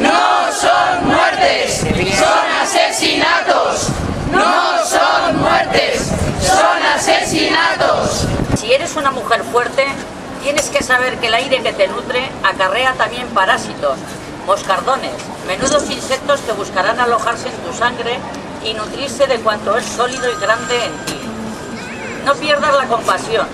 No son muertes, son asesinatos. No son muertes, son asesinatos. Si eres una mujer fuerte, tienes que saber que el aire que te nutre acarrea también parásitos, moscardones, menudos insectos que buscarán alojarse en tu sangre y nutrirse de cuanto es sólido y grande en ti. No pierdas la compasión,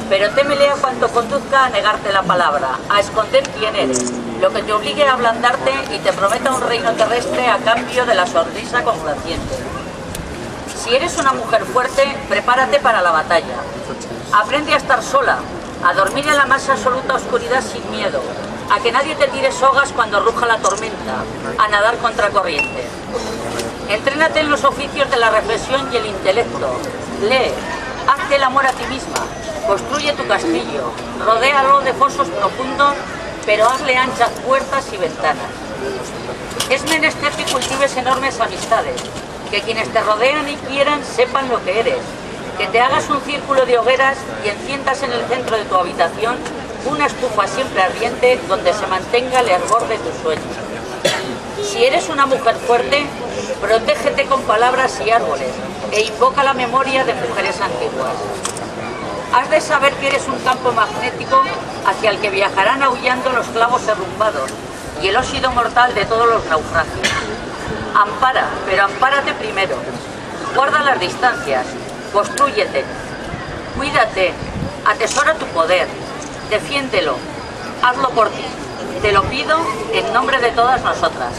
pero témele a cuanto conduzca a negarte la palabra, a esconder quién eres, lo que te obligue a ablandarte y te prometa un reino terrestre a cambio de la sonrisa complaciente. Si eres una mujer fuerte, prepárate para la batalla. Aprende a estar sola, a dormir en la más absoluta oscuridad sin miedo, a que nadie te tire sogas cuando ruja la tormenta, a nadar contracorriente. Entrénate en los oficios de la reflexión y el intelecto. Lee, hazte el amor a ti misma, construye tu castillo, rodéalo de fosos profundos, pero hazle anchas puertas y ventanas. Es menester que cultives enormes amistades, que quienes te rodean y quieran sepan lo que eres, que te hagas un círculo de hogueras y enciendas en el centro de tu habitación una estufa siempre ardiente donde se mantenga el hervor de tus sueños. Si eres una mujer fuerte, protégete con palabras y árboles e invoca la memoria de mujeres antiguas. Has de saber que eres un campo magnético hacia el que viajarán aullando los clavos derrumbados y el óxido mortal de todos los naufragios. Ampara, pero ampárate primero. Guarda las distancias, constrúyete, cuídate, atesora tu poder, defiéndelo, hazlo por ti. Te lo pido en nombre de todas nosotras.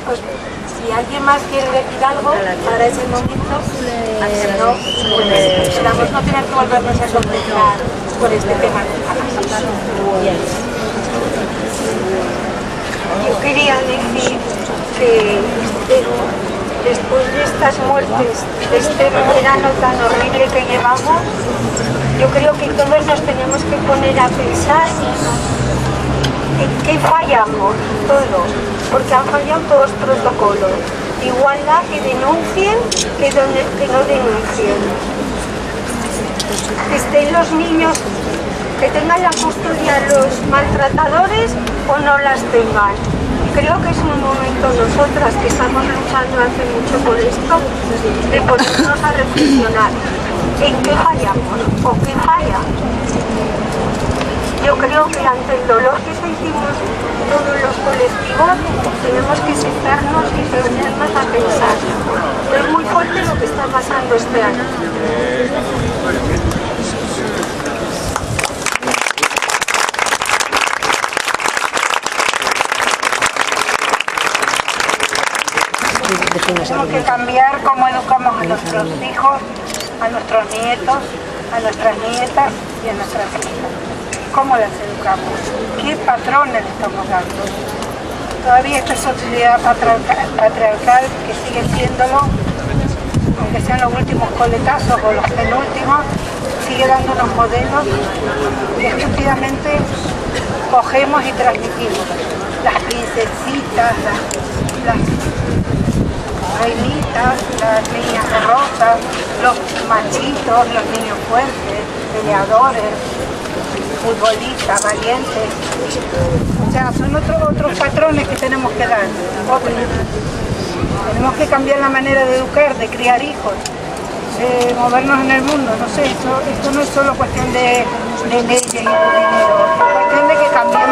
Pues si alguien más quiere decir algo para ese momento, si no, pues esperamos no tener que volvernos a sorprender por este tema. Yo quería decir que después de estas muertes, de este verano tan horrible que llevamos, yo creo que todos nos tenemos que poner a pensar en qué fallamos todos, porque han fallado todos los protocolos. Igualdad, que denuncien, que no denuncien. Que estén los niños, que tengan la custodia los maltratadores o no las tengan. Creo que es un momento nosotras que estamos luchando hace mucho por esto, de ponernos a reflexionar en qué fallamos o qué falla. Yo creo que ante el dolor que sentimos todos los colectivos, tenemos que sentarnos y ponernos a pensar. Es muy fuerte lo que está pasando este año. Tenemos que cambiar cómo educamos a nuestros hijos, a nuestros nietos, a nuestras nietas y a nuestras hijas. ¿Cómo las educamos? ¿Qué patrones le estamos dando? Todavía esta sociedad patriarcal, que sigue siéndolo, aunque sean los últimos coletazos o los penúltimos, sigue dando unos modelos que estúpidamente cogemos y transmitimos. Las princesitas, las reinitas, las niñas de rosa, los machitos, los niños fuertes, peleadores, futbolistas, valientes. O sea, son otros patrones que tenemos que dar. Tenemos que cambiar la manera de educar, de criar hijos, de movernos en el mundo. No sé, esto no es solo cuestión de leyes y de dinero, es cuestión de que cambiemos.